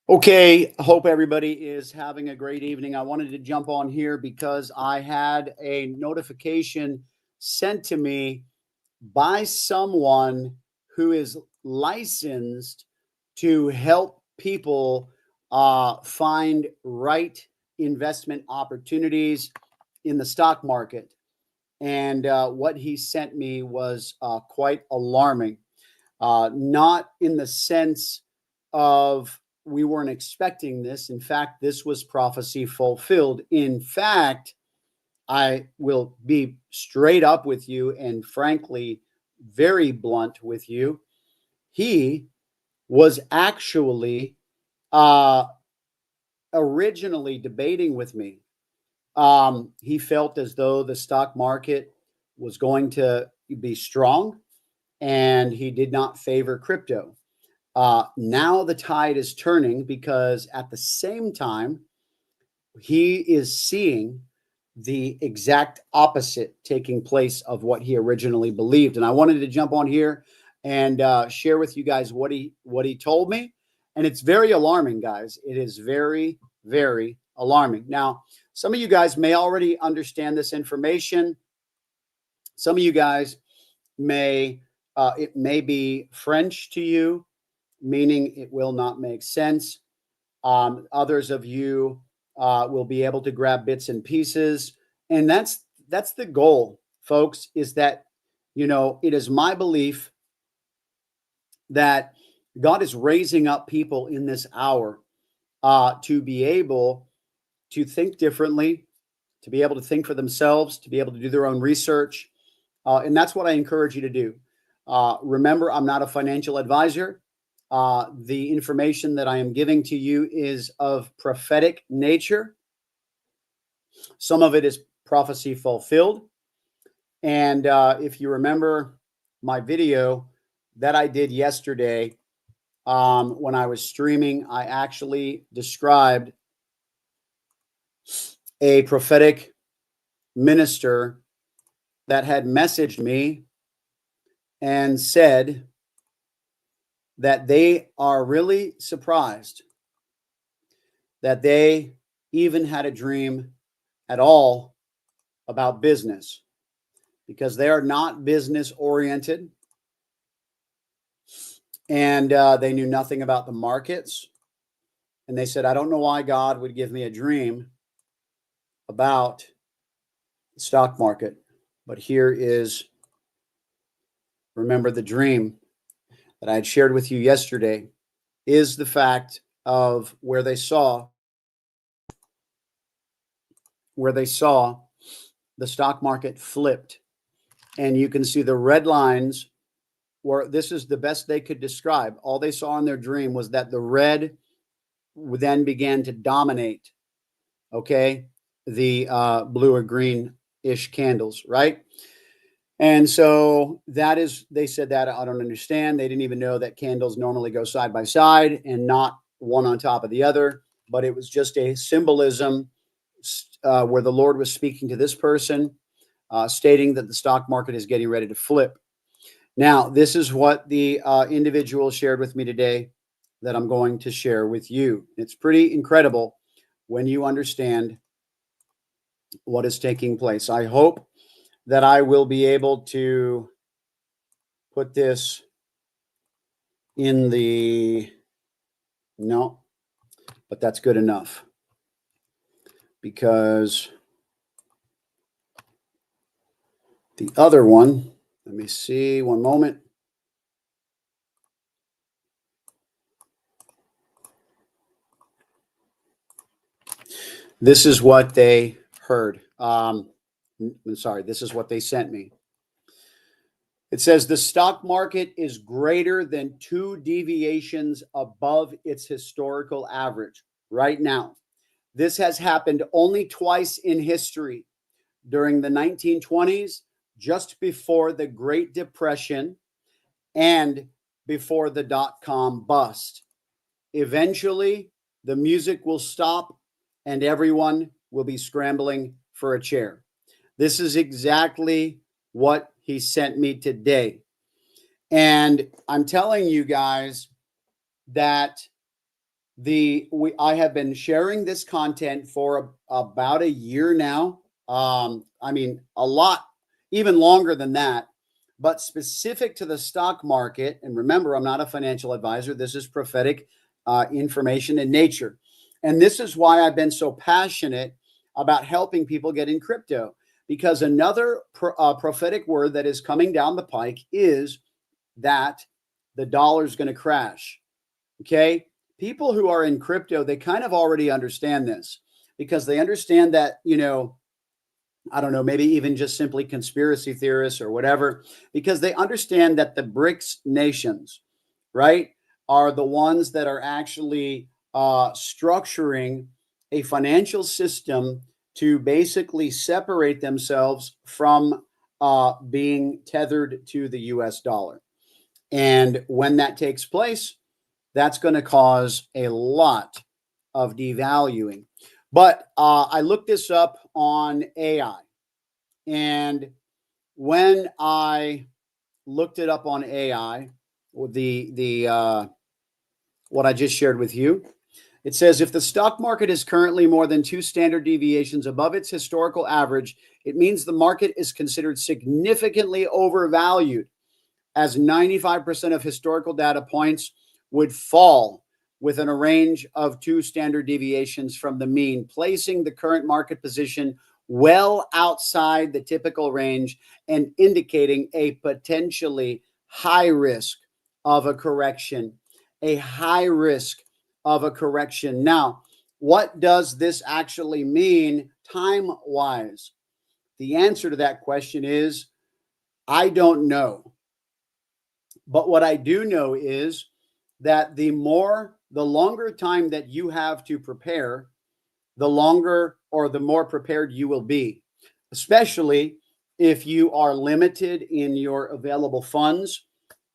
Okay, hope everybody is having a great evening. I wanted to jump on here because I had a notification sent to me by someone who is licensed to help people find right investment opportunities in the stock market. And what he sent me was quite alarming. Not in the sense of we weren't expecting this. In fact, this was prophecy fulfilled. In fact, I will be straight up with you and frankly, very blunt with you. He was actually uh, originally debating with me. He felt as though the stock market was going to be strong and he did not favor crypto. Now the tide is turning because at the same time, he is seeing the exact opposite taking place of what he originally believed. And I wanted to jump on here and share with you guys what he told me. And it's very alarming, guys. It is very, very alarming. Now, some of you guys may already understand this information. Some of you guys may, it may be French to you, meaning it will not make sense. Others of you will be able to grab bits and pieces. And that's the goal, folks, is that, it is my belief that God is raising up people in this hour to be able to think differently, to be able to think for themselves, to be able to do their own research. And that's what I encourage you to do. Remember, I'm not a financial advisor. The information that I am giving to you is of prophetic nature. Some of it is prophecy fulfilled. And if you remember my video that I did yesterday, when I was streaming, I actually described a prophetic minister that had messaged me and said that they are really surprised that they even had a dream at all about business because they are not business oriented and they knew nothing about the markets. And they said, I don't know why God would give me a dream about the stock market. But here is, remember, the dream that I had shared with you yesterday is the fact of where they saw the stock market flipped. And you can see the red lines where this is the best they could describe. All they saw in their dream was that the red then began to dominate, okay, the blue or green-ish candles, right? And so that is, they said that I don't understand. They didn't even know that candles normally go side by side and not one on top of the other, but it was just a symbolism where the Lord was speaking to this person, stating that the stock market is getting ready to flip. Now, this is what the individual shared with me today that I'm going to share with you. It's pretty incredible when you understand what is taking place. I hope that I will be able to put this in the, no, but that's good enough because the other one, let me see, one moment. This is what they heard. I'm sorry, this is what they sent me. It says the stock market is greater than 2 deviations above its historical average right now. This has happened only twice in history, during the 1920s, just before the Great Depression, and before the dot-com bust. Eventually, the music will stop and everyone will be scrambling for a chair. This is exactly what he sent me today. And I'm telling you guys that I have been sharing this content for about a year now. I mean, a lot, even longer than that, but specific to the stock market. And remember, I'm not a financial advisor. This is prophetic information in nature. And this is why I've been so passionate about helping people get in crypto, because another prophetic word that is coming down the pike is that the dollar is going to crash. Okay. People who are in crypto, they kind of already understand this, because they understand that, I don't know, maybe even just simply conspiracy theorists or whatever, because they understand that the BRICS nations, right, are the ones that are actually structuring a financial system to basically separate themselves from being tethered to the US dollar. And when that takes place, that's going to cause a lot of devaluing. But I looked this up on AI. And when I looked it up on AI, the what I just shared with you, it says if the stock market is currently more than 2 standard deviations above its historical average, it means the market is considered significantly overvalued, as 95% of historical data points would fall within a range of 2 standard deviations from the mean, placing the current market position well outside the typical range and indicating a potentially high risk of a correction. A high risk of a correction. Now, what does this actually mean time-wise? The answer to that question is I don't know. But what I do know is that the longer time that you have to prepare, the longer or the more prepared you will be, especially if you are limited in your available funds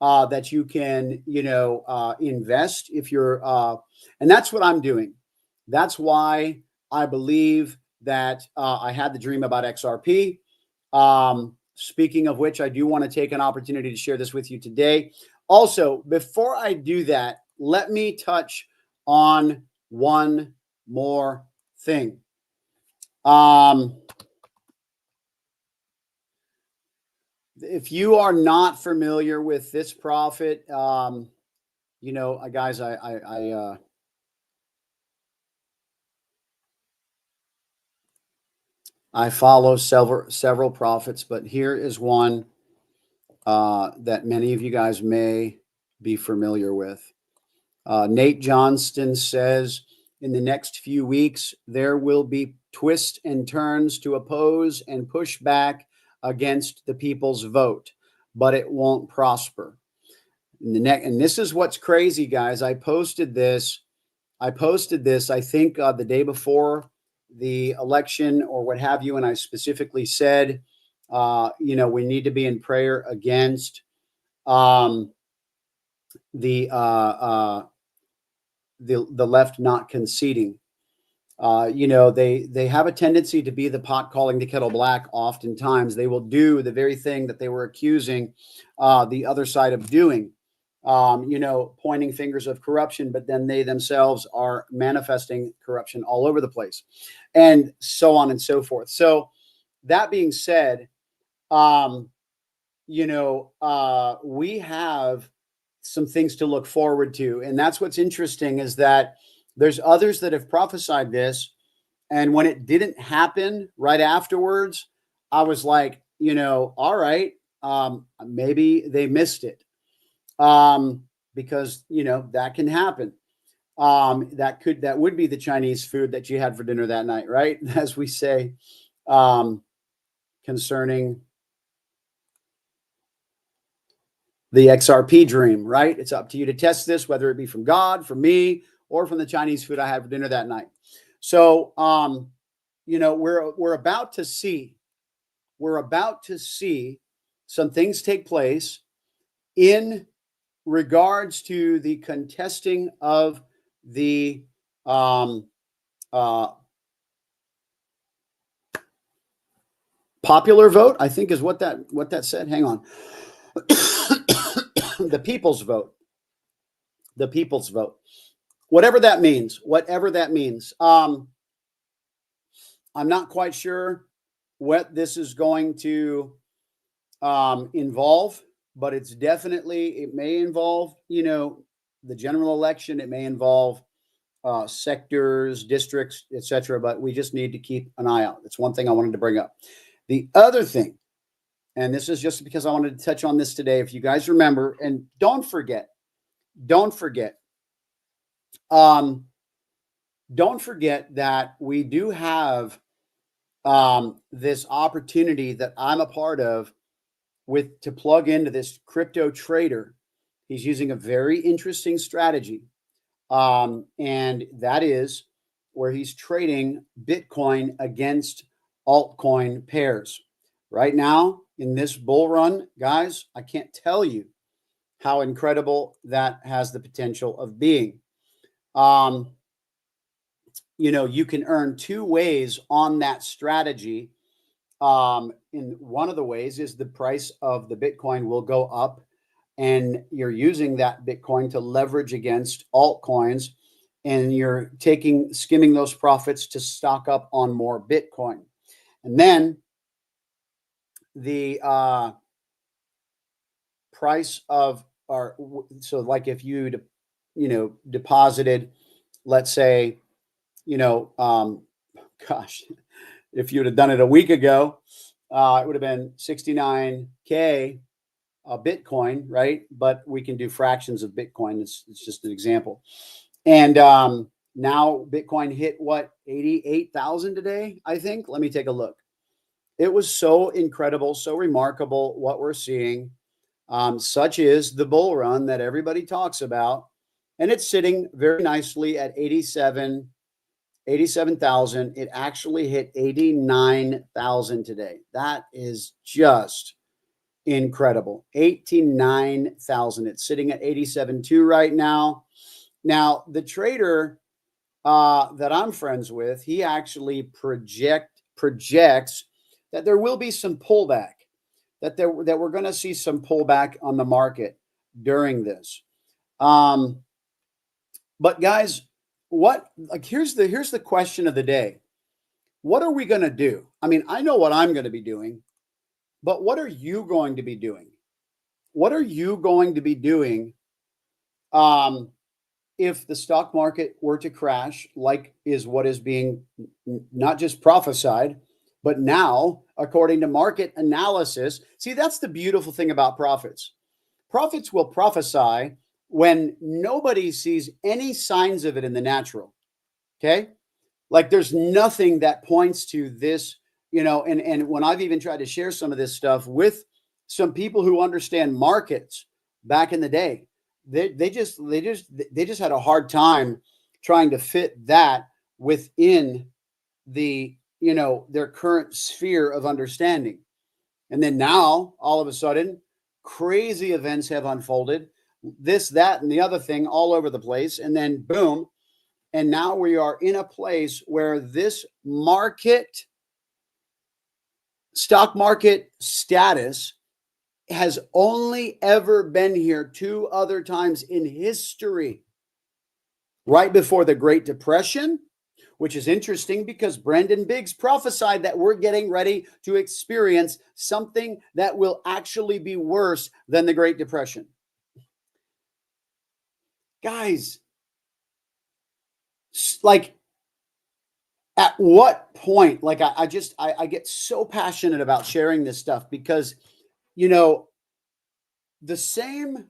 that you can, invest. If you're, and that's what I'm doing. That's why I believe that I had the dream about XRP. Speaking of which, I do want to take an opportunity to share this with you today. Also, before I do that, let me touch on one more thing. If you are not familiar with this prophet, guys, I follow several prophets, but here is one that many of you guys may be familiar with. Nate Johnston says, in the next few weeks, there will be twists and turns to oppose and push back against the people's vote, but it won't prosper. And this is what's crazy, guys. I posted this, I think, the day before the election or what have you. And I specifically said, we need to be in prayer against the left not conceding. They have a tendency to be the pot calling the kettle black. Oftentimes they will do the very thing that they were accusing the other side of doing, pointing fingers of corruption, but then they themselves are manifesting corruption all over the place, and so on and so forth. So that being said, we have some things to look forward to. And that's what's interesting, is that there's others that have prophesied this. And when it didn't happen right afterwards, I was like, all right, maybe they missed it. Because, that can happen. That would be the Chinese food that you had for dinner that night, right? As we say, concerning the XRP dream, right? It's up to you to test this, whether it be from God, from me, or from the Chinese food I had for dinner that night. So, we're about to see some things take place in regards to the contesting of the popular vote, I think is what that said. Hang on. The people's vote. whatever that means, whatever that means. I'm not quite sure what this is going to involve, but it's definitely, it may involve, the general election. It may involve sectors, districts, etc. But we just need to keep an eye out. That's one thing I wanted to bring up. The other thing, and this is just because I wanted to touch on this today, if you guys remember, and don't forget, don't forget that we do have this opportunity that I'm a part of to plug into this crypto trader. He's using a very interesting strategy. And that is where he's trading Bitcoin against altcoin pairs. Right now, in this bull run, guys, I can't tell you how incredible that has the potential of being. You can earn two ways on that strategy. In one of the ways is the price of the Bitcoin will go up, and you're using that Bitcoin to leverage against altcoins, and you're skimming those profits to stock up on more Bitcoin. And then the price of so like if you deposited, let's say, gosh, if you'd have done it a week ago, it would have been 69K Bitcoin, right? But we can do fractions of Bitcoin. It's just an example. And now Bitcoin hit what, 88,000 today, I think. Let me take a look. It was so incredible, so remarkable what we're seeing. Such is the bull run that everybody talks about. And it's sitting very nicely at 87,000. It actually hit 89,000 today. That is just incredible. 89,000. It's sitting at 87.2 right now. Now, the trader that I'm friends with, he actually projects that there will be some pullback, that we're going to see some pullback on the market during this. But guys, here's the question of the day. What are we going to do? I mean, I know what I'm going to be doing, but what are you going to be doing? What are you going to be doing if the stock market were to crash, like is what is being not just prophesied, but now, according to market analysis? See, that's the beautiful thing about prophets. Prophets will prophesy when nobody sees any signs of it in the natural. Okay? Like there's nothing that points to this, and when I've even tried to share some of this stuff with some people who understand markets back in the day, they just had a hard time trying to fit that within the, their current sphere of understanding. And then now all of a sudden crazy events have unfolded, this, that, and the other thing all over the place. And then boom. And now we are in a place where this stock market status has only ever been here two other times in history. Right before the Great Depression, which is interesting because Brendan Biggs prophesied that we're getting ready to experience something that will actually be worse than the Great Depression. Guys, like, at what point, like I get so passionate about sharing this stuff because, the same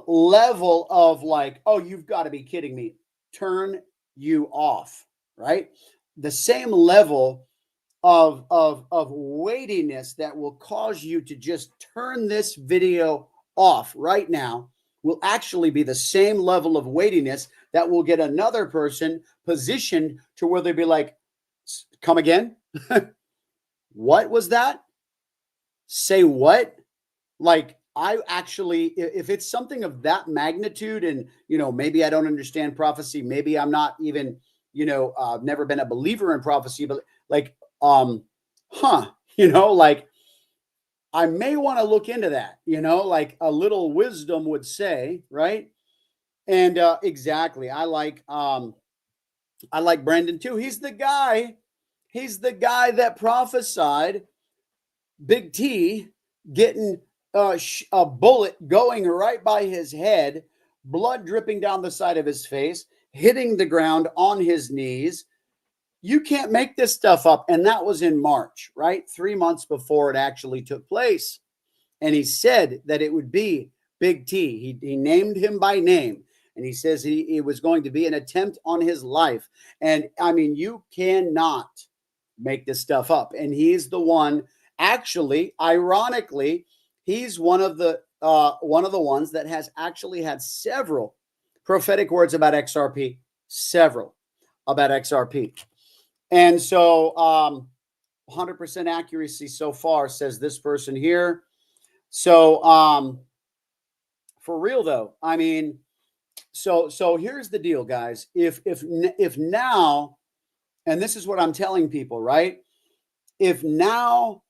level of like, oh, you've got to be kidding me, turn you off, right? The same level of weightiness that will cause you to just turn this video off right now will actually be the same level of weightiness that will get another person positioned to where they'd be like, come again? What was that? Say what? Like, I actually, if it's something of that magnitude and, maybe I don't understand prophecy, maybe I'm not even, I've never been a believer in prophecy, but like, like I may want to look into that, like a little wisdom would say, right? And exactly, I like Brandon too. He's the guy that prophesied Big T getting a bullet going right by his head, blood dripping down the side of his face, hitting the ground on his knees. You can't make this stuff up. And that was in March, right? 3 months before it actually took place. And he said that it would be Big T. He named him by name. And he says it was going to be an attempt on his life. And I mean, you cannot make this stuff up. And he's the one, actually, ironically, he's one of the ones that has actually had several prophetic words about XRP, several about XRP. And so 100% accuracy so far, says this person here. So for real though, I mean, so here's the deal, guys. If now, and this is what I'm telling people, right? If now,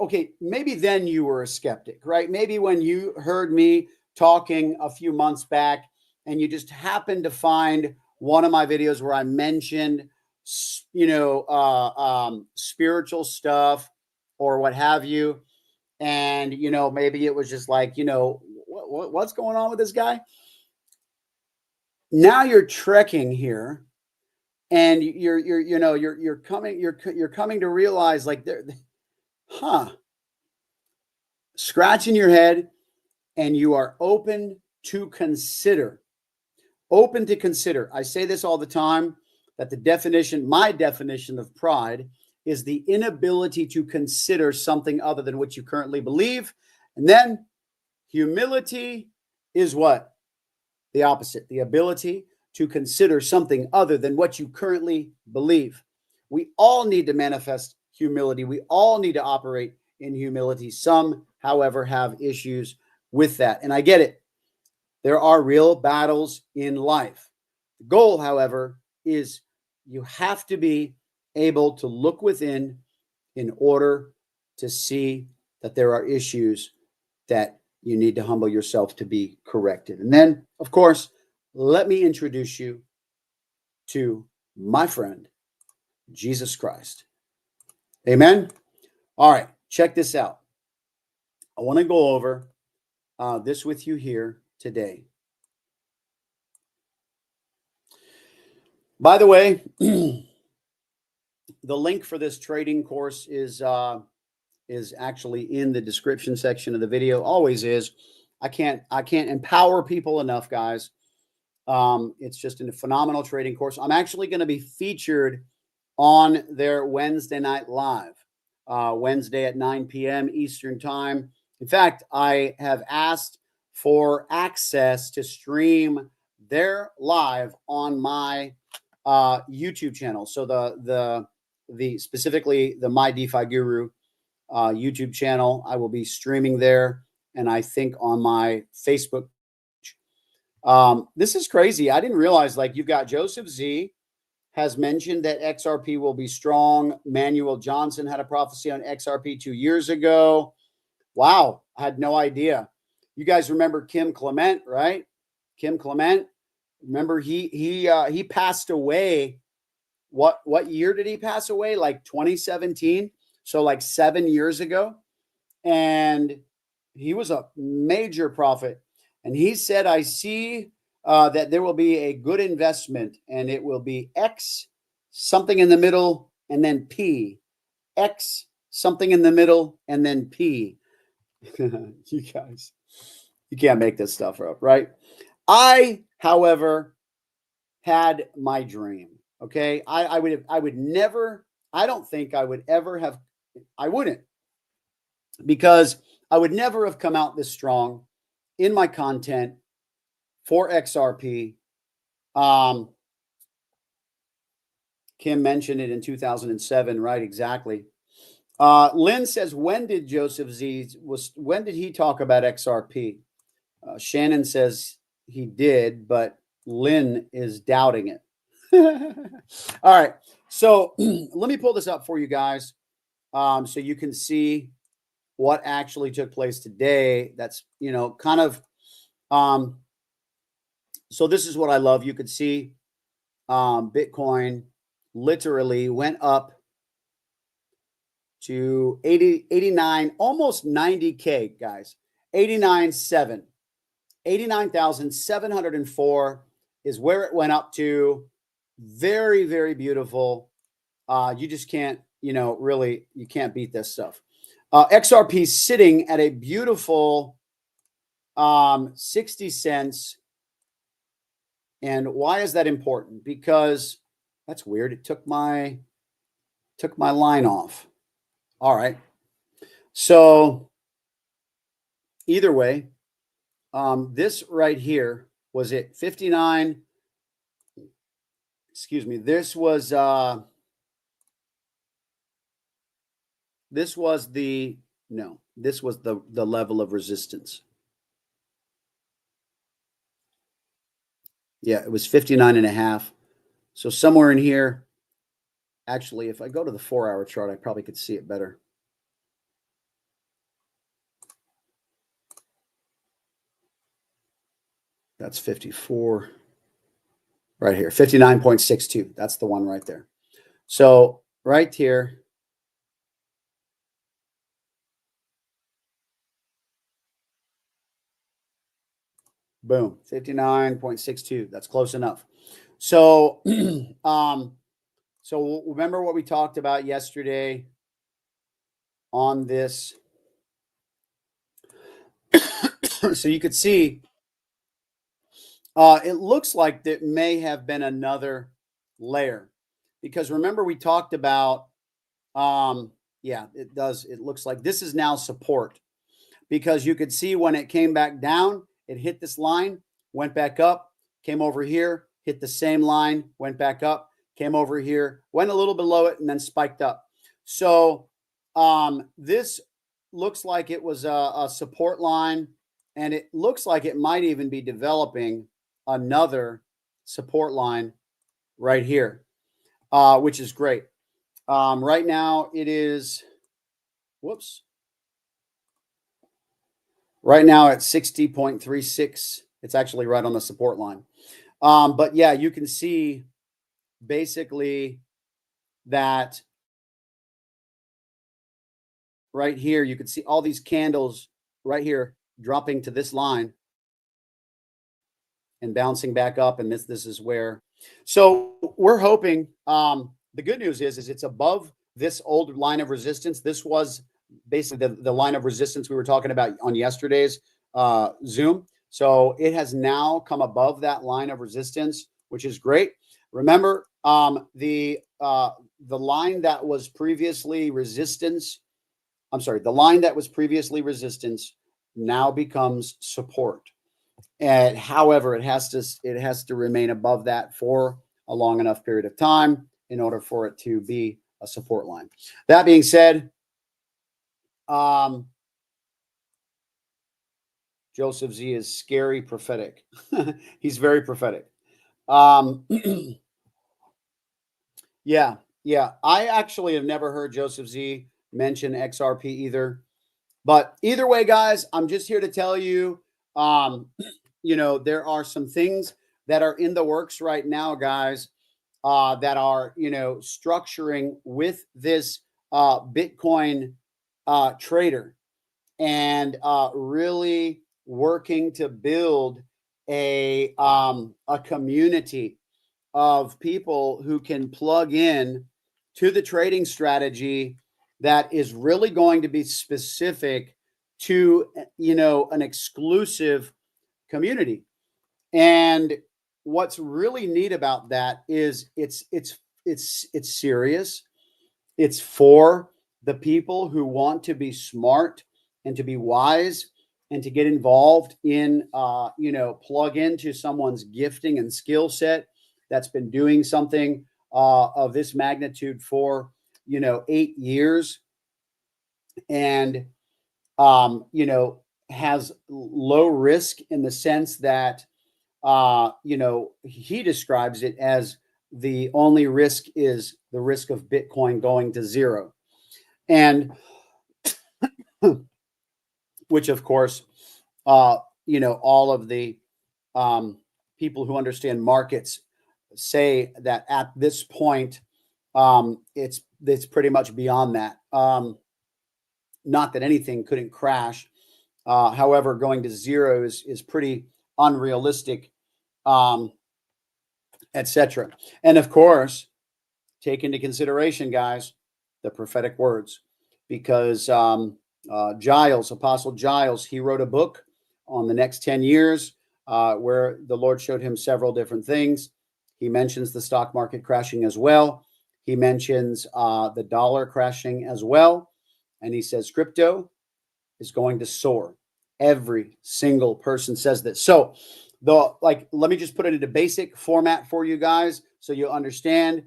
okay, maybe then you were a skeptic, right? Maybe when you heard me talking a few months back and you just happened to find one of my videos where I mentioned, spiritual stuff or what have you. And, maybe it was just like, what's going on with this guy? Now you're trekking here and you're coming to realize like scratching your head, and you are open to consider. I say this all the time, that my definition of pride is the inability to consider something other than what you currently believe. And then humility is what? The opposite, the ability to consider something other than what you currently believe. We all need to manifest humility. We all need to operate in humility. Some, however, have issues with that. And I get it. There are real battles in life. The goal, however, is you have to be able to look within in order to see that there are issues that you need to humble yourself to be corrected. And then, of course, let me introduce you to my friend, Jesus Christ. Amen. All right, check this out. I want to go over this with you here today. By the way, the link for this trading course is actually in the description section of the video. Always is. I can't empower people enough, guys. It's just a phenomenal trading course. I'm actually going to be featured on their Wednesday night live, Wednesday at 9 p.m. Eastern time. In fact, I have asked for access to stream their live on my YouTube channel. So the specifically the My DeFi Guru YouTube channel, I will be streaming there, and I think on my Facebook. This is crazy. I didn't realize, like, you've got Joseph Z has mentioned that XRP will be strong. Manuel Johnson had a prophecy on XRP 2 years ago. Wow, I had no idea. You guys remember Kim Clement, right? Kim Clement. Remember he passed away. What year did he pass away? Like 2017. So like 7 years ago. And he was a major prophet. And he said, I see that there will be a good investment, and it will be X, something in the middle, and then P. X, something in the middle, and then P. You guys, you can't make this stuff up, right? I, however, had my dream. Okay. I would never, I don't think I would ever have, I wouldn't, because I would never have come out this strong in my content for XRP. Kim mentioned it in 2007, right? Exactly. Lynn says, when did when did he talk about XRP? Shannon says he did, but Lynn is doubting it. All right. So let me pull this up for you guys so you can see what actually took place today. That's, kind of So this is what I love. You could see Bitcoin literally went up to 89, almost 90K, guys. 89.7. 89,704 is where it went up to. Very, very beautiful. You just can't, really, you can't beat this stuff. XRP sitting at a beautiful 60 cents. And why is that important? Because that's weird. It took my line off. All right. So either way, this right here was it 59. Excuse me. This was the level of resistance. Yeah, it was 59.5. So somewhere in here, actually, if I go to the 4-hour chart, I probably could see it better. That's 54 right here, 59.62. That's the one right there. So right here, boom, 59.62. That's close enough. So, so remember what we talked about yesterday on this. So you could see, it looks like there may have been another layer, because remember we talked about, yeah, it does. It looks like this is now support, because you could see when it came back down, it hit this line, went back up, came over here, hit the same line, went back up, came over here, went a little below it, and then spiked up. So this looks like it was a support line, and it looks like it might even be developing another support line right here, which is great. Right now it is, whoops. Right now at 60.36, it's actually right on the support line. But yeah, you can see basically that right here, you can see all these candles right here dropping to this line and bouncing back up. And this is where, so we're hoping, the good news is it's above this old line of resistance. This was basically the line of resistance we were talking about on yesterday's Zoom. So it has now come above that line of resistance, which is great. Remember, the line that was previously resistance, the line that was previously resistance now becomes support. And however, it has to remain above that for a long enough period of time in order for it to be a support line. That being said, Joseph Z is scary prophetic. He's very prophetic. Yeah. I actually have never heard Joseph Z mention XRP either. But either way, guys, I'm just here to tell you, there are some things that are in the works right now, guys, that are, structuring with this Bitcoin trader, and really working to build a community of people who can plug in to the trading strategy that is really going to be specific to, an exclusive community. And what's really neat about that is it's serious. It's for the people who want to be smart and to be wise and to get involved in, plug into someone's gifting and skill set that's been doing something of this magnitude for, 8 years, and, has low risk in the sense that, he describes it as the only risk is the risk of Bitcoin going to zero. And which, of course, all of the people who understand markets say that at this point, it's pretty much beyond that. Not that anything couldn't crash. However, going to zero is pretty unrealistic, etc. And of course, take into consideration, guys, the prophetic words, because Giles, Apostle Giles, he wrote a book on the next 10 years where the Lord showed him several different things. He mentions the stock market crashing as well. He mentions the dollar crashing as well. And he says crypto is going to soar. Every single person says this. So let me just put it into basic format for you guys so you understand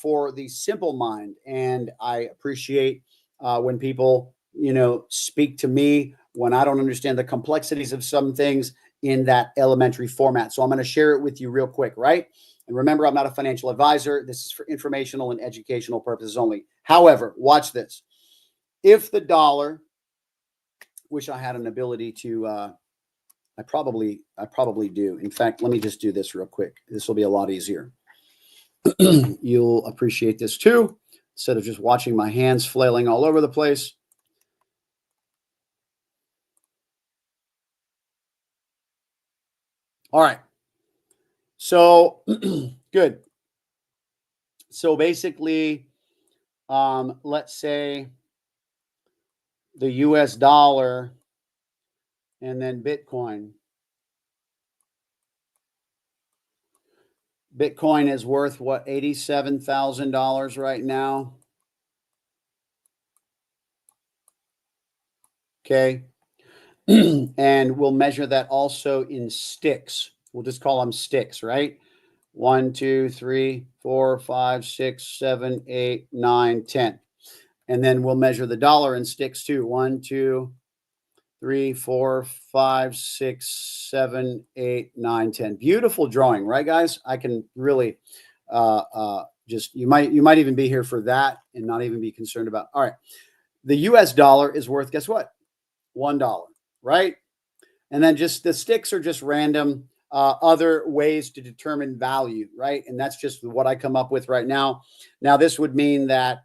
for the simple mind. And I appreciate when people, speak to me when I don't understand the complexities of some things in that elementary format. So I'm going to share it with you real quick, right? And remember, I'm not a financial advisor. This is for informational and educational purposes only. However, watch this. If the dollar, wish I had an ability to, I probably do. In fact, let me just do this real quick. This will be a lot easier. You'll appreciate this too, instead of just watching my hands flailing all over the place. All right. So good. So basically, let's say the US dollar and then Bitcoin. Bitcoin is worth what, $87,000 right now. Okay. And we'll measure that also in sticks. We'll just call them sticks, right? 1, 2, 3, 4, 5, 6, 7, 8, 9, 10. And then we'll measure the dollar in sticks too. 1, 2, 3, 4, 5, 6, 7, 8, 9, 10. Beautiful drawing, right, guys? I can really just, you might even be here for that and not even be concerned about. All right. The US dollar is worth, guess what? $1, right? And then just the sticks are just random other ways to determine value, right? And that's just what I come up with right now. Now, this would mean that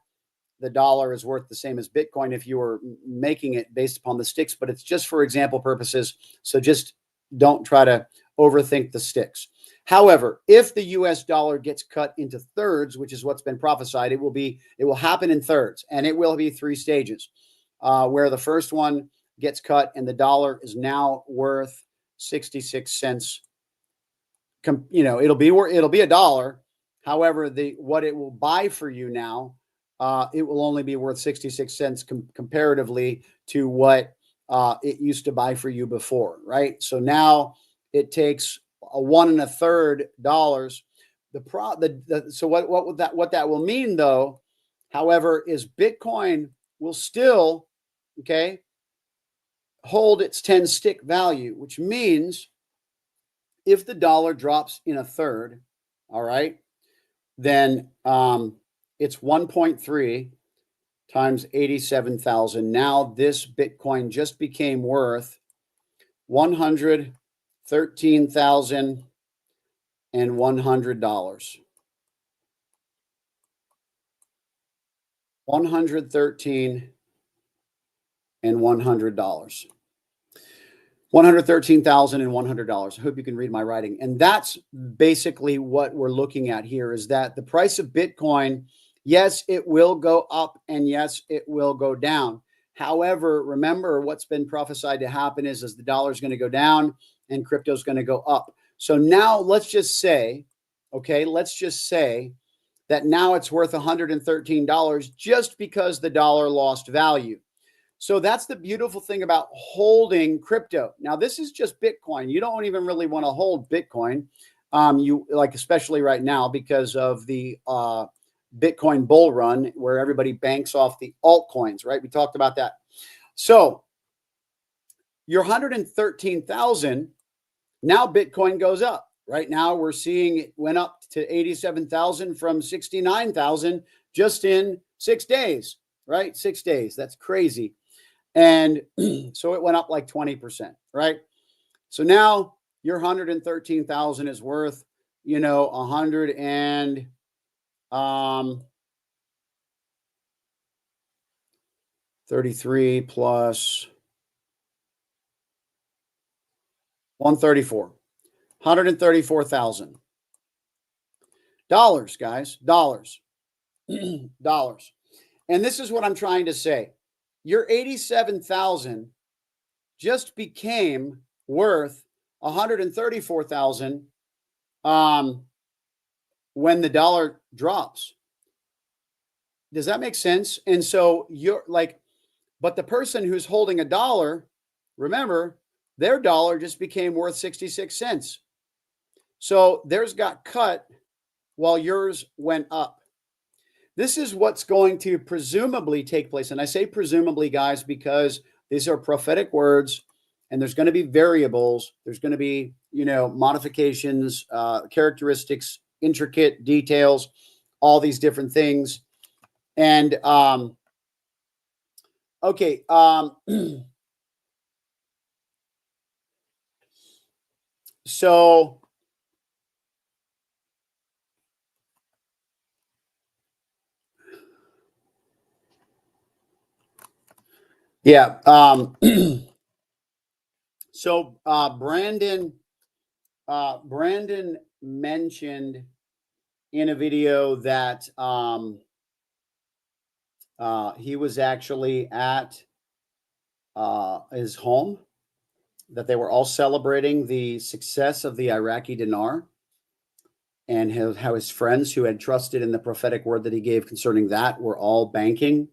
the dollar is worth the same as Bitcoin if you were making it based upon the sticks, but it's just for example purposes. So just don't try to overthink the sticks. However, if the US dollar gets cut into thirds, which is what's been prophesied, it will happen in thirds, and it will be 3 stages where the first one gets cut and the dollar is now worth 66 cents. It'll be $1. However, what it will buy for you now, it will only be worth 66 cents comparatively to what it used to buy for you before, right? So now it takes a $1 1/3. So what that will mean though, however, is Bitcoin will still, okay, hold its 10 stick value, which means if the dollar drops in a third, all right, then it's 1.3 times 87,000. Now this Bitcoin just became worth $113,100. $113,100. $113,100. I hope you can read my writing. And that's basically what we're looking at here, is that the price of Bitcoin, yes, it will go up and yes, it will go down. However, remember what's been prophesied to happen is the dollar is going to go down and crypto is going to go up. So now let's just say that now it's worth $113 just because the dollar lost value. So that's the beautiful thing about holding crypto. Now, this is just Bitcoin. You don't even really want to hold Bitcoin, especially right now because of the Bitcoin bull run where everybody banks off the altcoins, right? We talked about that. So your 113,000, now Bitcoin goes up. Right now we're seeing it went up to 87,000 from 69,000 just in 6 days, right? 6 days. That's crazy. And so it went up like 20%, right? So now your 113,000 is worth, 33 plus 134, $134,000, guys, dollars, dollars. And this is what I'm trying to say. Your 87,000 just became worth 134,000 when the dollar drops. Does that make sense? And so you're like, but the person who's holding a dollar, remember, their dollar just became worth 66 cents. So theirs got cut while yours went up. This is what's going to presumably take place. And I say presumably, guys, because these are prophetic words and there's going to be variables. There's going to be, modifications, characteristics, intricate details, all these different things. And, okay. So yeah. So Brandon mentioned in a video that he was actually at his home, that they were all celebrating the success of the Iraqi dinar, and how his friends who had trusted in the prophetic word that he gave concerning that were all banking,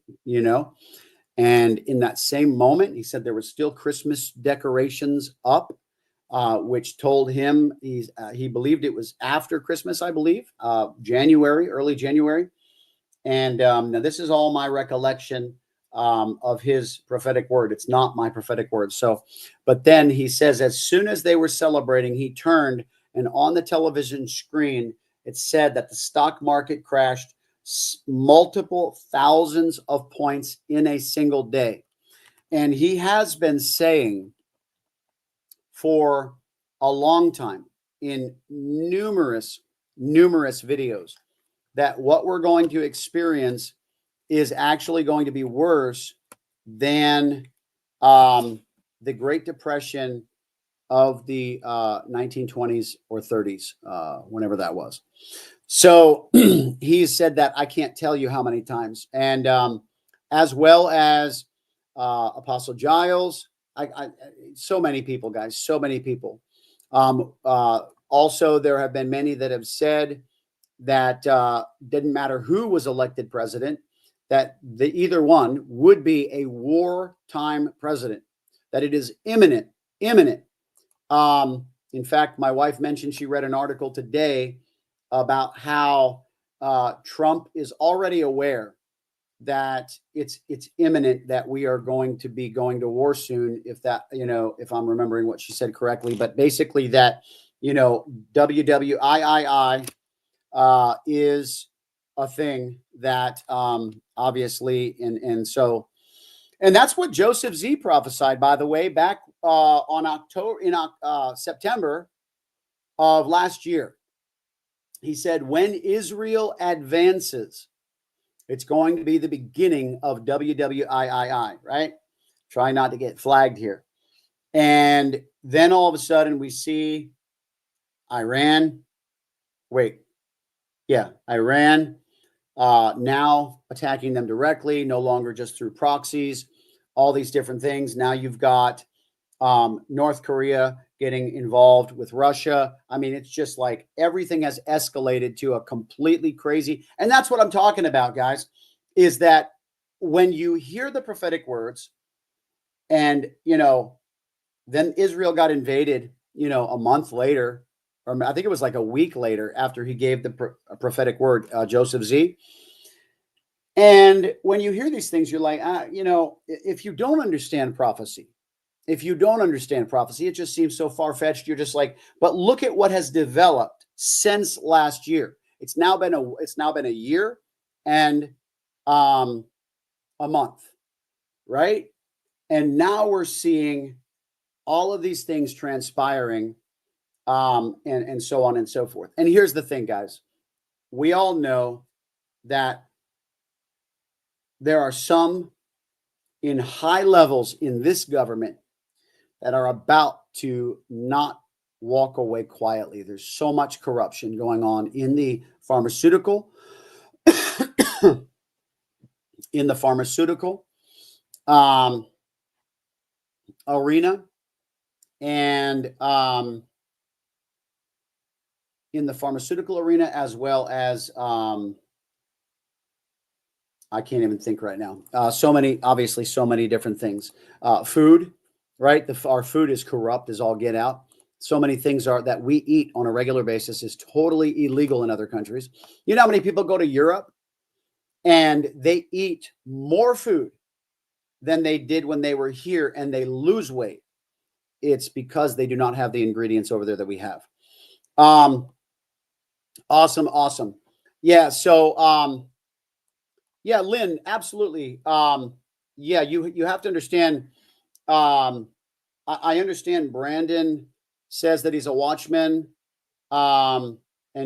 And in that same moment, he said there were still Christmas decorations up, which told him he believed it was after Christmas, I believe, early January. And now this is all my recollection of his prophetic word. It's not my prophetic word. So, but then he says, as soon as they were celebrating, he turned, and on the television screen, it said that the stock market crashed multiple thousands of points in a single day. And he has been saying for a long time in numerous videos that what we're going to experience is actually going to be worse than the Great Depression of the 1920s or 30s, whenever that was. So he said that I can't tell you how many times. And as well as Apostle Giles, so many people, guys, so many people. Also, there have been many that have said that didn't matter who was elected president, that either one would be a wartime president, that it is imminent. In fact, my wife mentioned she read an article today about how Trump is already aware that it's imminent that we are going to be going to war soon, if I'm remembering what she said correctly. But basically that, WWIII is a thing that obviously, and that's what Joseph Z prophesied, by the way, back September of last year. He said, when Israel advances, it's going to be the beginning of WWIII, right? Try not to get flagged here. And then all of a sudden we see Iran now attacking them directly, no longer just through proxies, all these different things. Now you've got North Korea getting involved with Russia. I mean, it's just like everything has escalated to a completely crazy. And that's what I'm talking about, guys, is that when you hear the prophetic words and, then Israel got invaded, a month later, or I think it was like a week later after he gave the prophetic word, Joseph Z. And when you hear these things, you're like, if you don't understand prophecy, it just seems so far-fetched. You're just like, but look at what has developed since last year. It's now been a year and a month, right? And now we're seeing all of these things transpiring. and so on and so forth. And here's the thing, guys. We all know that there are some in high levels in this government that are about to not walk away quietly. There's so much corruption going on in the pharmaceutical, in the pharmaceutical arena, and in the pharmaceutical arena, as well as I can't even think right now. So many different things. Food, right? Our food is corrupt as all get out. So many things are that we eat on a regular basis is totally illegal in other countries. You know how many people go to Europe and they eat more food than they did when they were here, and they lose weight? It's because they do not have the ingredients over there that we have. Awesome. Yeah. So, yeah, Lynn, absolutely. Yeah, you have to understand. I understand Brandon says that he's a watchman, and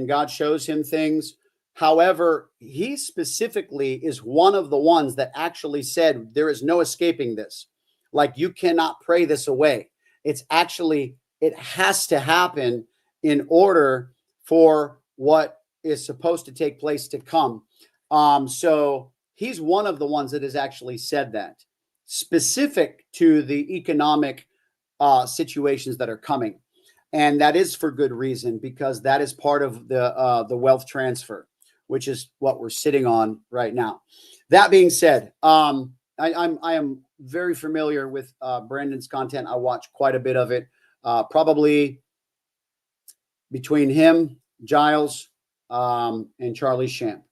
God shows him things. However, he specifically is one of the ones that actually said there is no escaping this. Like, you cannot pray this away. It has to happen in order for what is supposed to take place to come. So he's one of the ones that has actually said that, specific to the economic situations that are coming. And that is for good reason, because that is part of the wealth transfer, which is what we're sitting on right now. That being said, I am very familiar with Brandon's content. I watch quite a bit of it. Probably between him, Giles, and Charlie Shamp.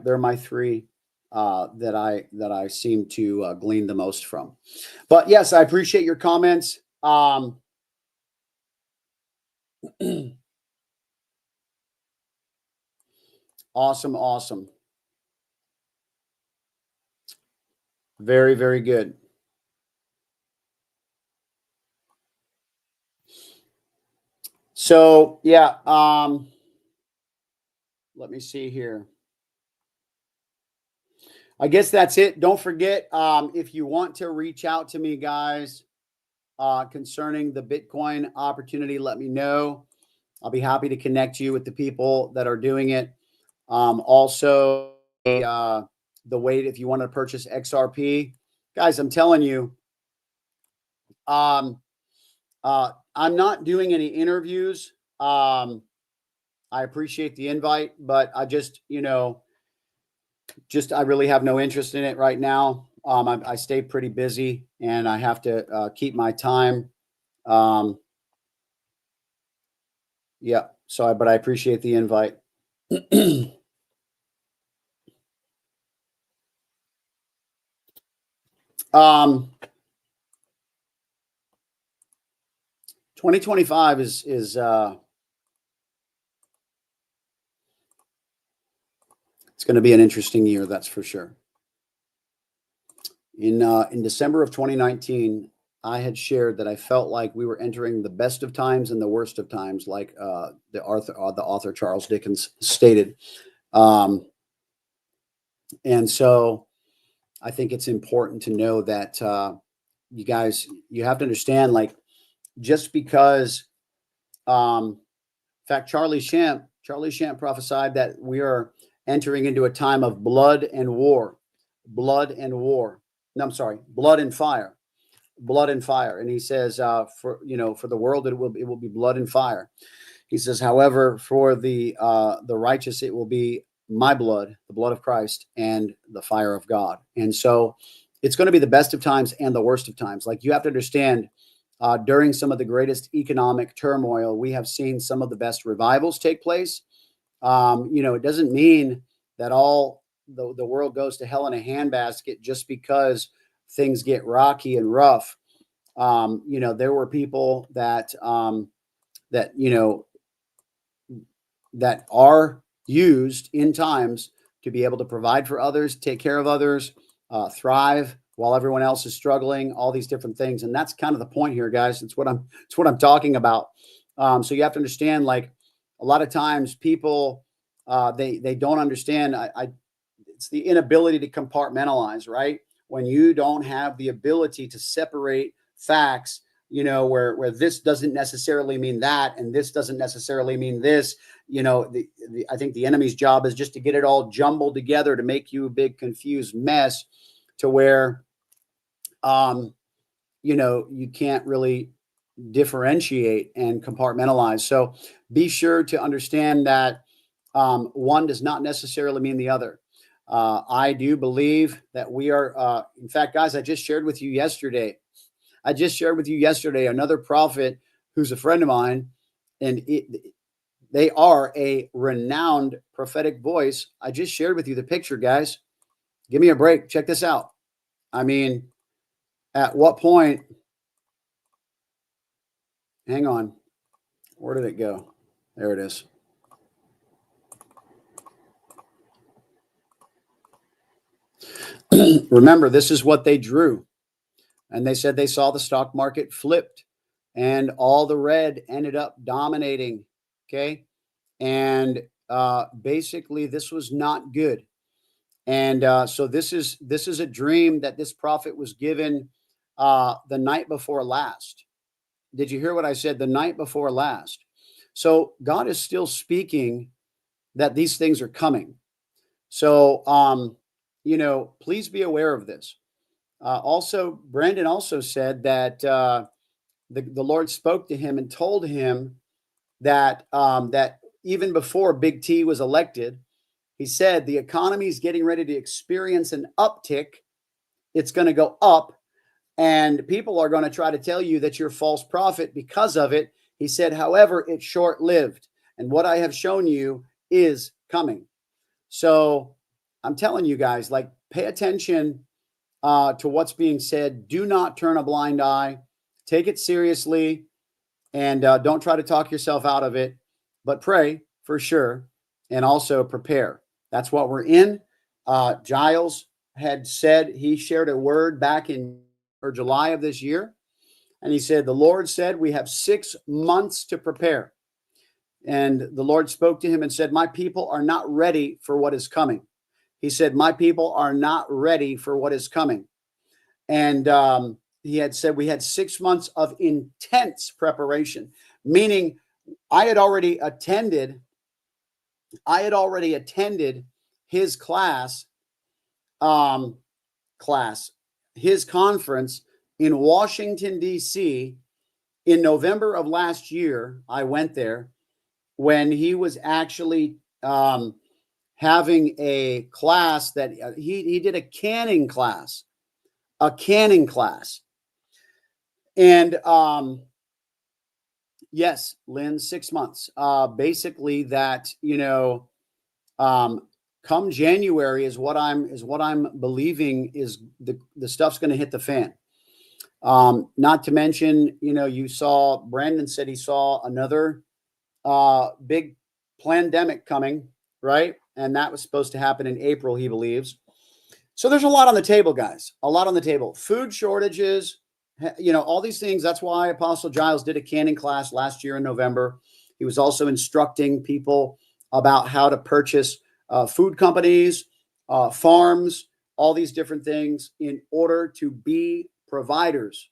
They're my three that I seem to glean the most from. But yes, I appreciate your comments. Awesome. Very, very good. So yeah, let me see here. I guess that's it. Don't forget, if you want to reach out to me, guys, concerning the Bitcoin opportunity, let me know. I'll be happy to connect you with the people that are doing it. Also, the way, if you want to purchase XRP, guys, I'm telling you, I'm not doing any interviews. I appreciate the invite, but I just, I really have no interest in it right now. I stay pretty busy, and I have to keep my time. Yeah. So, but I appreciate the invite. 2025 is it's going to be an interesting year, that's for sure. In December of 2019, I had shared that I felt like we were entering the best of times and the worst of times, like the author Charles Dickens stated. And so I think it's important to know that you guys, you have to understand, like, just because, in fact, Charlie Shamp prophesied that we are entering into a time of blood and war. No, I'm sorry, blood and fire. And he says, for the world, it will be blood and fire. He says, however, for the righteous, it will be my blood, the blood of Christ, and the fire of God. And so it's going to be the best of times and the worst of times. Like, you have to understand, during some of the greatest economic turmoil, we have seen some of the best revivals take place. It doesn't mean that all the world goes to hell in a handbasket just because things get rocky and rough. There were people that that are used in times to be able to provide for others, take care of others, thrive while everyone else is struggling, all these different things. And that's kind of the point here, guys. It's what I'm talking about. So you have to understand, like, a lot of times people, they don't understand. It's the inability to compartmentalize, right? When you don't have the ability to separate facts, where this doesn't necessarily mean that, and this doesn't necessarily mean this. I think the enemy's job is just to get it all jumbled together to make you a big confused mess, to where, you can't really differentiate and compartmentalize. So be sure to understand that one does not necessarily mean the other. I do believe that we are, in fact, guys, I just shared with you yesterday another prophet who's a friend of mine, and they are a renowned prophetic voice. I just shared with you the picture, guys. Give me a break. Check this out. I mean, at what point? Hang on. Where did it go? There it is. Remember, this is what they drew. And they said they saw the stock market flipped and all the red ended up dominating. Okay. And basically, this was not good. And so this is a dream that this prophet was given the night before last. Did you hear what I said? The night before last. So God is still speaking that these things are coming. So, please be aware of this. Also, Brandon also said that the Lord spoke to him and told him that that even before Big T was elected, he said the economy is getting ready to experience an uptick. It's going to go up, and people are going to try to tell you that you're a false prophet because of it. He said, however, it's short-lived, and what I have shown you is coming. So I'm telling you guys, like, pay attention to what's being said. Do not turn a blind eye. Take it seriously, and don't try to talk yourself out of it, but pray for sure, and also prepare. That's what we're in. Giles had said, he shared a word back in July of this year, and he said, the Lord said we have 6 months to prepare. And the Lord spoke to him and said, my people are not ready for what is coming. He said, my people are not ready for what is coming. And he had said we had 6 months of intense preparation, meaning I had already attended his his conference in Washington, D.C. in November of last year. I went there when he was actually having a class that he did a canning class. And yes, Lynn, 6 months. Basically that, come January is what I'm believing is the stuff's going to hit the fan. Not to mention, you saw Brandon said he saw another big pandemic coming, right? And that was supposed to happen in April, he believes. So there's a lot on the table, guys. A lot on the table. Food shortages, all these things. That's why Apostle Giles did a canning class last year in November. He was also instructing people about how to purchase food companies, farms, all these different things in order to be providers,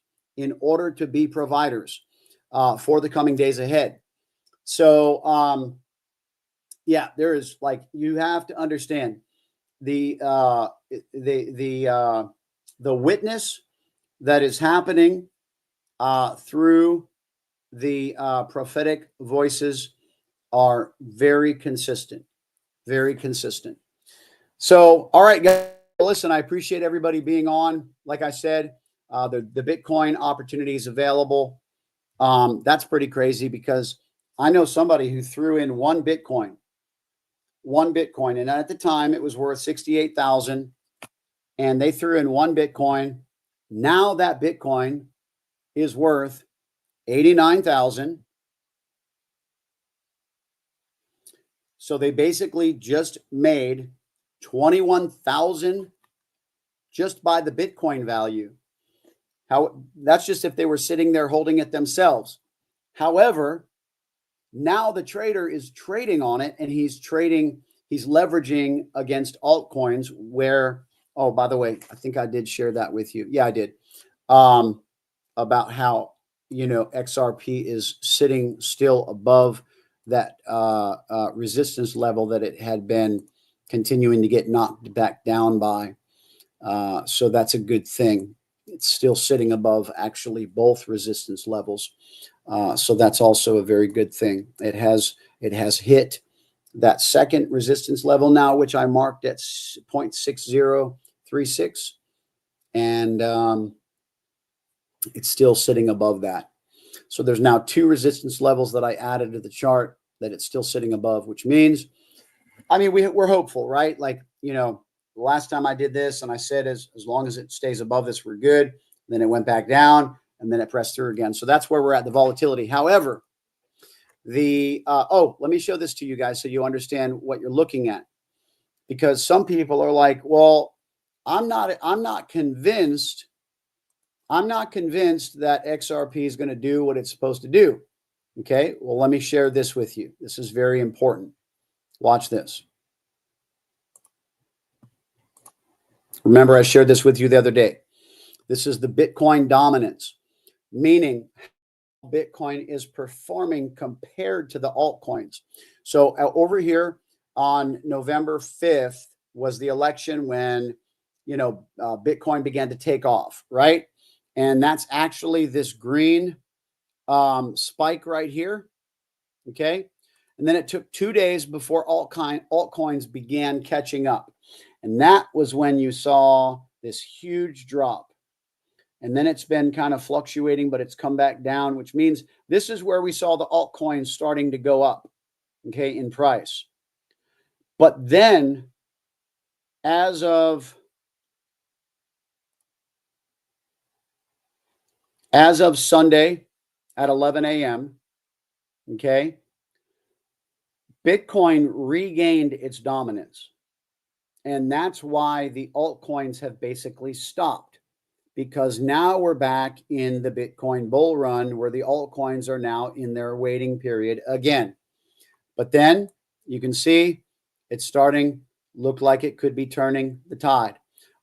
for the coming days ahead. So, yeah, there is, like, you have to understand the witness that is happening through the prophetic voices are very consistent. So, all right, guys, listen, I appreciate everybody being on. Like I said, the Bitcoin opportunity is available. That's pretty crazy because I know somebody who threw in one Bitcoin, and at the time it was worth 68,000, and they threw in one Bitcoin. Now that Bitcoin is worth 89,000. So they basically just made 21,000 just by the Bitcoin value. That's just if they were sitting there holding it themselves. However, Now the trader is trading on it, and he's leveraging against altcoins where, oh, by the way, I think I did share that with you. Yeah, I did. About how, XRP is sitting still above that resistance level that it had been continuing to get knocked back down by. So that's a good thing. It's still sitting above actually both resistance levels. So that's also a very good thing. It has hit that second resistance level now, which I marked at 0.6036. And it's still sitting above that. So there's now 2 resistance levels that I added to the chart that it's still sitting above, which means, I mean, we're hopeful, right? Like, the last time I did this and I said, as long as it stays above this, we're good. Then it went back down and then it pressed through again. So that's where we're at, the volatility. However, let me show this to you guys so you understand what you're looking at. Because some people are like, well, I'm not convinced that XRP is going to do what it's supposed to do. Okay, well, let me share this with you. This is very important. Watch this. Remember, I shared this with you the other day. This is the Bitcoin dominance, meaning Bitcoin is performing compared to the altcoins. So over here on November 5th was the election when, Bitcoin began to take off, right? And that's actually this green spike right here. Okay. And then it took 2 days before altcoins began catching up. And that was when you saw this huge drop. And then it's been kind of fluctuating, but it's come back down, which means this is where we saw the altcoins starting to go up, okay, in price. But then as of Sunday at 11 a.m., okay, Bitcoin regained its dominance. And that's why the altcoins have basically stopped, because now we're back in the Bitcoin bull run where the altcoins are now in their waiting period again. But then you can see it's starting, look like it could be turning the tide.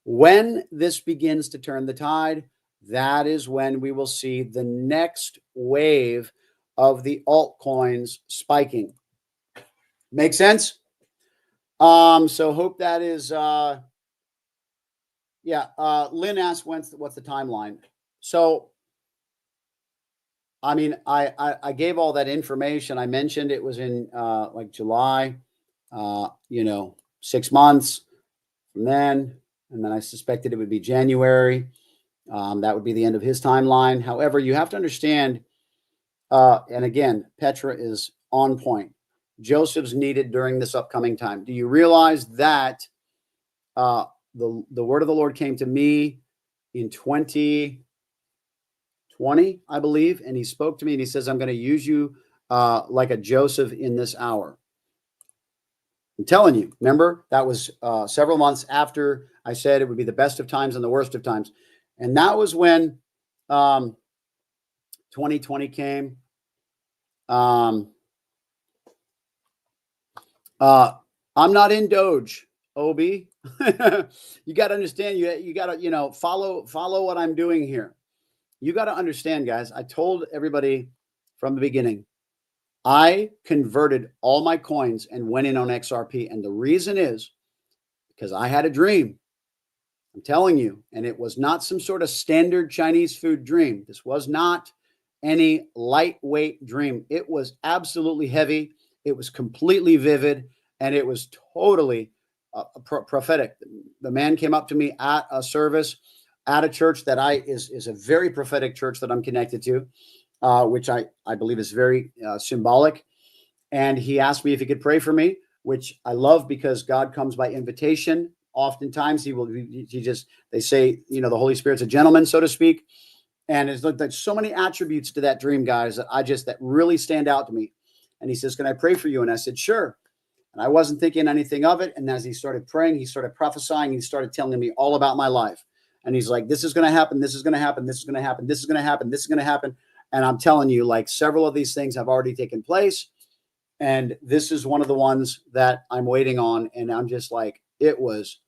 When this begins to turn the tide, that is when we will see the next wave of the altcoins spiking. Make sense? So hope that is, Lynn asked what's the timeline. So, I mean, I gave all that information. I mentioned it was in like July, 6 months from then. And then I suspected it would be January. That would be the end of his timeline. However, you have to understand, and again, Petra is on point. Joseph's needed during this upcoming time. Do you realize that the word of the Lord came to me in 2020, I believe, and he spoke to me and he says, I'm going to use you like a Joseph in this hour. I'm telling you, remember, that was several months after I said it would be the best of times and the worst of times. And that was when 2020 came. I'm not in Doge, OB. You got to understand, you got to, follow what I'm doing here. You got to understand, guys, I told everybody from the beginning, I converted all my coins and went in on XRP. And the reason is because I had a dream. I'm telling you, and it was not some sort of standard Chinese food dream. This was not any lightweight dream. It was absolutely heavy. It was completely vivid, and it was totally prophetic. The man came up to me at a service at a church that is a very prophetic church that I'm connected to, which I believe is very symbolic. And he asked me if he could pray for me, which I love because God comes by invitation. Oftentimes they say, the Holy Spirit's a gentleman, so to speak. And there's so many attributes to that dream, guys, that really stand out to me. And he says, can I pray for you? And I said, sure. And I wasn't thinking anything of it. And as he started praying, he started prophesying. He started telling me all about my life. And he's like, this is going to happen. This is going to happen. This is going to happen. This is going to happen. This is going to happen. And I'm telling you, like, several of these things have already taken place. And this is one of the ones that I'm waiting on. And I'm just like, it was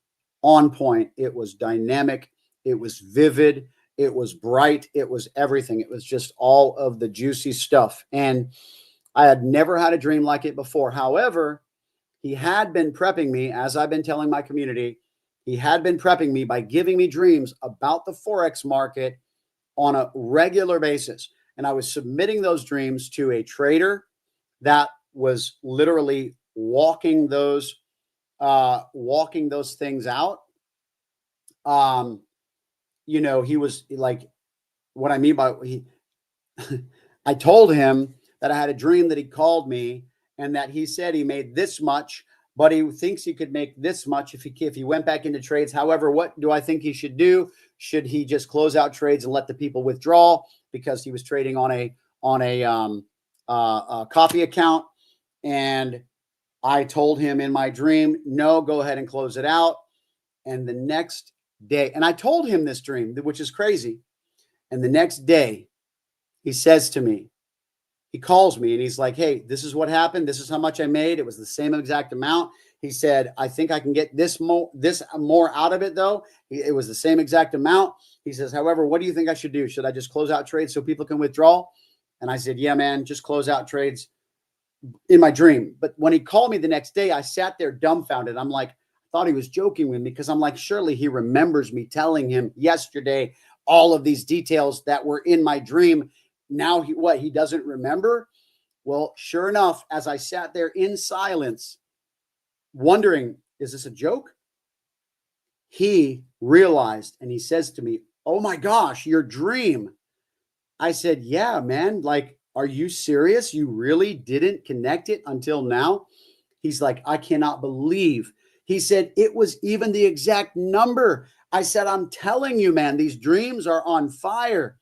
on point. It was dynamic. It was vivid. It was bright. It was everything. It was just all of the juicy stuff. And I had never had a dream like it before. However, he had been prepping me, as I've been telling my community, he had been prepping me by giving me dreams about the Forex market on a regular basis. And I was submitting those dreams to a trader that was literally walking those things out. He was like, what I mean by he, I told him that I had a dream that he called me and that he said he made this much, but he thinks he could make this much if he went back into trades. However, what do I think he should do? Should he just close out trades and let the people withdraw because he was trading on a copy account? And I told him in my dream, no, go ahead and close it out. And the next day, and I told him this dream, which is crazy. And the next day, he says to me, he calls me and he's like, hey, this is what happened. This is how much I made. It was the same exact amount. He said, I think I can get this more out of it, though. It was the same exact amount. He says, however, what do you think I should do? Should I just close out trades so people can withdraw? And I said, yeah, man, just close out trades, in my dream. But when he called me the next day, I sat there dumbfounded. I'm like, I thought he was joking with me because I'm like, surely he remembers me telling him yesterday all of these details that were in my dream. Now he doesn't remember? Well, sure enough, as I sat there in silence, wondering, is this a joke? He realized and he says to me, oh my gosh, your dream. I said, yeah, man, like, are you serious? You really didn't connect it until now? He's like, I cannot believe. He said, it was even the exact number. I said, I'm telling you, man, these dreams are on fire.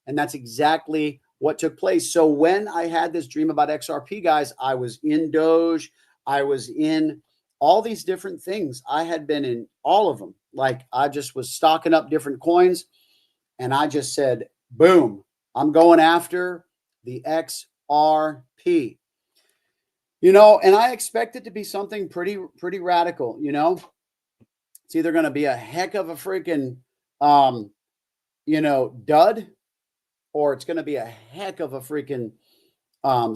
And that's exactly what took place. So when I had this dream about XRP, guys, I was in Doge. I was in all these different things. I had been in all of them. Like, I just was stocking up different coins. And I just said, boom, I'm going after the XRP, and I expect it to be something pretty radical. It's either going to be a heck of a freaking, dud, or it's going to be a heck of a freaking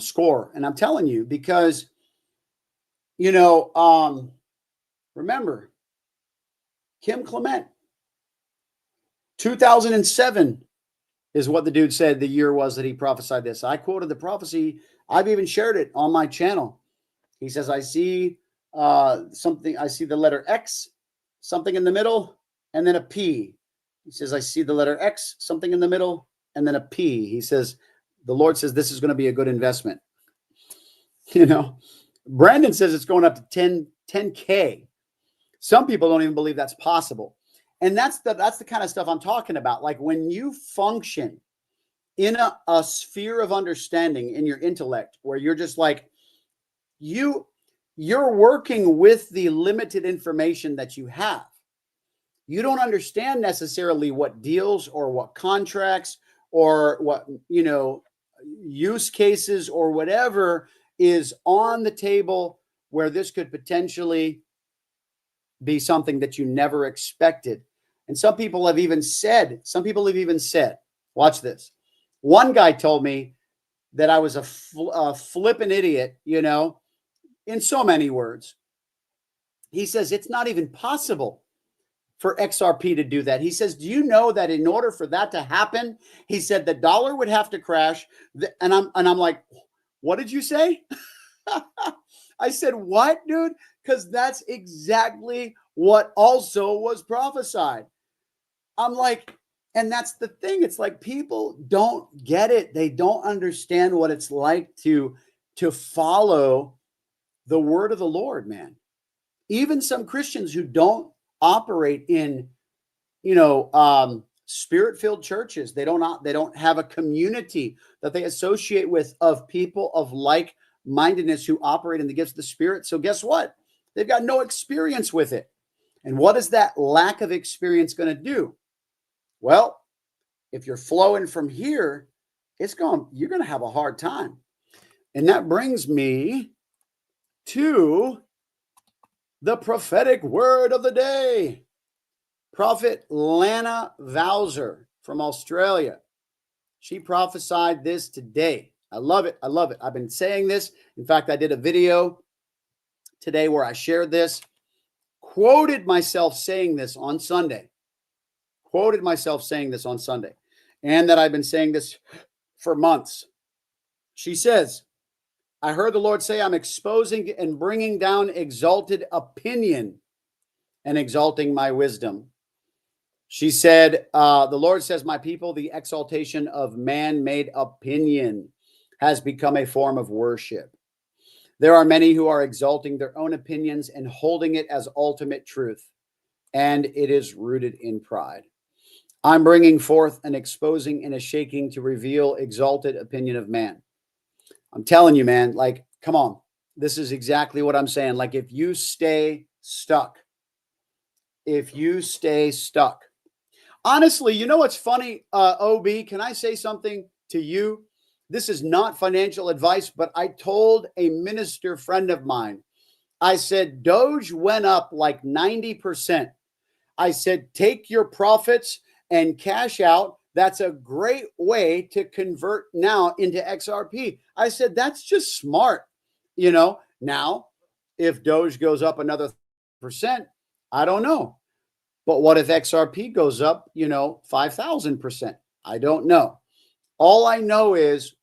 score. And I'm telling you, because, remember Kim Clement, 2007. Is what the dude said the year was that he prophesied this. I quoted the prophecy. I've even shared it on my channel. He says, I see something. I see the letter X, something in the middle, and then a P. He says, I see the letter X, something in the middle, and then a P. He says, the Lord says this is going to be a good investment. Brandon says it's going up to 10K. Some people don't even believe that's possible. And that's the kind of stuff I'm talking about. Like, when you function in a sphere of understanding in your intellect, where you're just like, you're working with the limited information that you have. You don't understand necessarily what deals or what contracts or what, use cases or whatever is on the table where this could potentially be something that you never expected. And some people have even said, watch this. One guy told me that I was a flippin' idiot, in so many words. He says, it's not even possible for XRP to do that. He says, do you know that in order for that to happen, he said the dollar would have to crash. And I'm like, what did you say? I said, what, dude? Because that's exactly what also was prophesied. I'm like, and that's the thing. It's like, people don't get it. They don't understand what it's like to follow the word of the Lord, man. Even some Christians who don't operate in, spirit-filled churches, they don't have a community that they associate with of people of like-mindedness who operate in the gifts of the Spirit. So guess what? They've got no experience with it. And what is that lack of experience going to do? Well, if you're flowing from here, you're going to have a hard time. And that brings me to the prophetic word of the day. Prophet Lana Vowser from Australia. She prophesied this today. I love it. I love it. I've been saying this. In fact, I did a video today where I shared this, quoted myself saying this on Sunday, and that I've been saying this for months. She says, I heard the Lord say, I'm exposing and bringing down exalted opinion and exalting my wisdom. She said, the Lord says, my people, the exaltation of man-made opinion has become a form of worship. There are many who are exalting their own opinions and holding it as ultimate truth, and it is rooted in pride. I'm bringing forth an exposing and a shaking to reveal exalted opinion of man. I'm telling you, man, like, come on. This is exactly what I'm saying. Like, if you stay stuck, honestly, you know what's funny, OB? Can I say something to you? This is not financial advice, but I told a minister friend of mine, I said, Doge went up like 90%. I said, take your profits and cash out. That's a great way to convert now into XRP. I said, that's just smart. You know, now if Doge goes up another percent, I don't know. But what if XRP goes up, 5,000%? I don't know. All I know is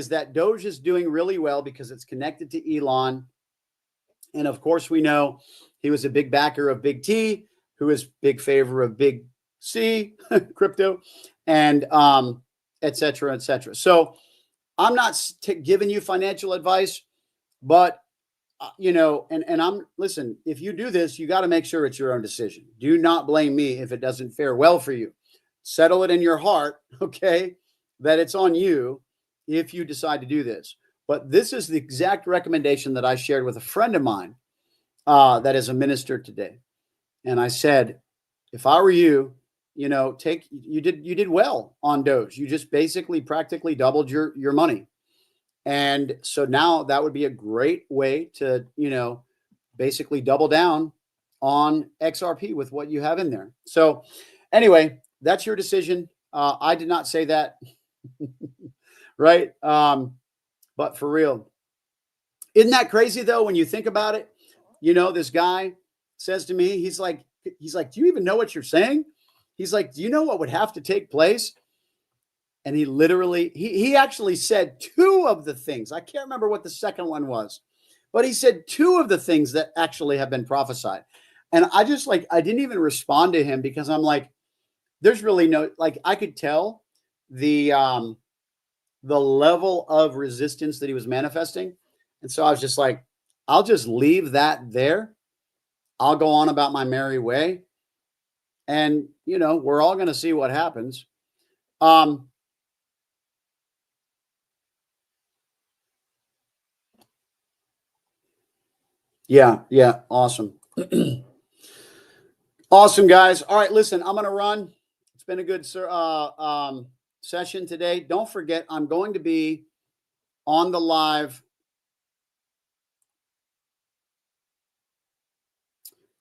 that Doge is doing really well because it's connected to Elon. And of course, we know he was a big backer of Big T, who is big favor of Big C, crypto, and et cetera, et cetera. So I'm not giving you financial advice, but and I'm listen, if you do this, you got to make sure it's your own decision. Do not blame me if it doesn't fare well for you. Settle it in your heart, okay, that it's on you if you decide to do this. But this is the exact recommendation that I shared with a friend of mine that is a minister today. And I said, if I were you, you did well on Doge. You just basically practically doubled your money. And so now that would be a great way to, basically double down on XRP with what you have in there. So anyway, that's your decision. I did not say that, right? But for real, isn't that crazy though, when you think about it? This guy says to me, he's like, do you even know what you're saying? He's like, do you know what would have to take place? And he literally, he actually said two of the things. I can't remember what the second one was, but he said two of the things that actually have been prophesied. And I just I didn't even respond to him because I'm like, there's really no, I could tell the level of resistance that he was manifesting. And so I was just like, I'll just leave that there. I'll go on about my merry way. And, we're all going to see what happens. Yeah. Awesome. Awesome, guys. All right, listen, I'm going to run. It's been a good session today. Don't forget, I'm going to be on the live.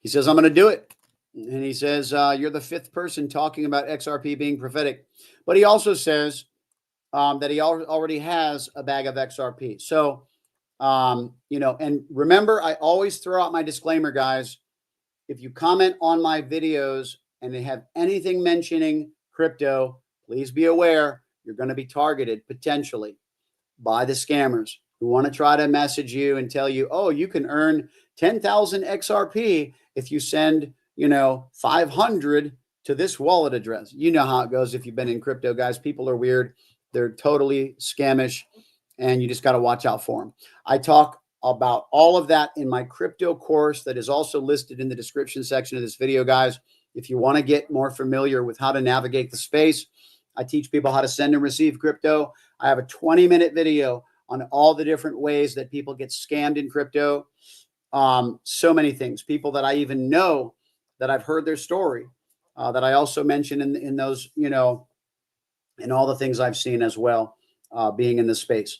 He says, I'm going to do it. And he says, you're the fifth person talking about XRP being prophetic. But he also says that he already has a bag of XRP. So, and remember, I always throw out my disclaimer, guys. If you comment on my videos and they have anything mentioning crypto, please be aware you're going to be targeted potentially by the scammers who want to try to message you and tell you, oh, you can earn 10,000 XRP if you send, 500 to this wallet address. You know how it goes if you've been in crypto, guys. People are weird. They're totally scamish, and you just got to watch out for them. I talk about all of that in my crypto course that is also listed in the description section of this video, guys. If you want to get more familiar with how to navigate the space, I teach people how to send and receive crypto. I have a 20-minute video on all the different ways that people get scammed in crypto. So many things. People that I even know that I've heard their story, that I also mention in those, in all the things I've seen as well, being in the space.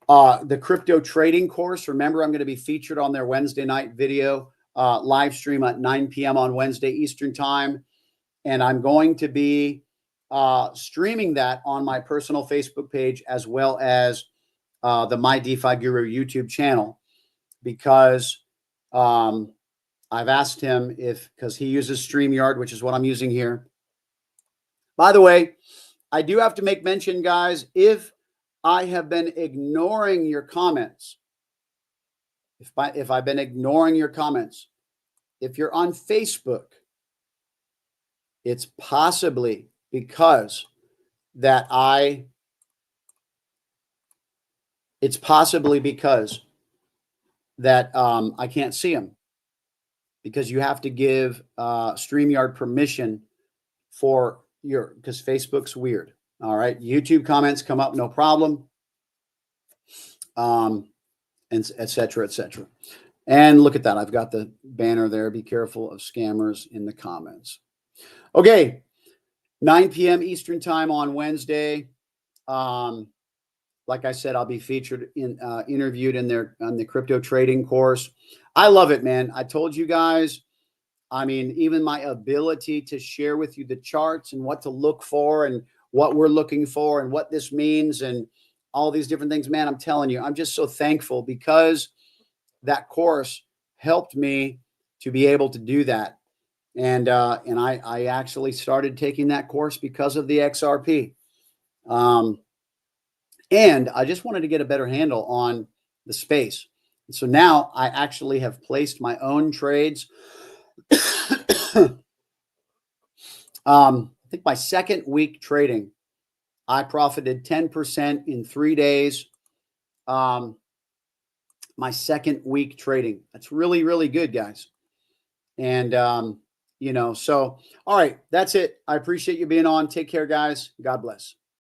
the crypto trading course. Remember, I'm going to be featured on their Wednesday night video live stream at 9 p.m. on Wednesday Eastern time. And I'm going to be streaming that on my personal Facebook page as well as the My DeFi Guru YouTube channel, because I've asked him because he uses StreamYard, which is what I'm using here. By the way, I do have to make mention, guys, if I have been ignoring your comments, if I've been ignoring your comments, if you're on Facebook, it's possibly because that I can't see them, because you have to give StreamYard permission because Facebook's weird. All right. YouTube comments come up, no problem. And et cetera, et cetera. And look at that. I've got the banner there. Be careful of scammers in the comments. Okay. 9 p.m. Eastern time on Wednesday. Like I said, I'll be featured interviewed on the crypto trading course. I love it, man. I told you guys, I mean, even my ability to share with you the charts and what to look for and what we're looking for and what this means and all these different things, man, I'm telling you, I'm just so thankful, because that course helped me to be able to do that. And I actually started taking that course because of the XRP. And I just wanted to get a better handle on the space. And so now I actually have placed my own trades. I think my second week trading, I profited 10% in 3 days. My second week trading. That's really, really good, guys. And, so, all right, that's it. I appreciate you being on. Take care, guys. God bless.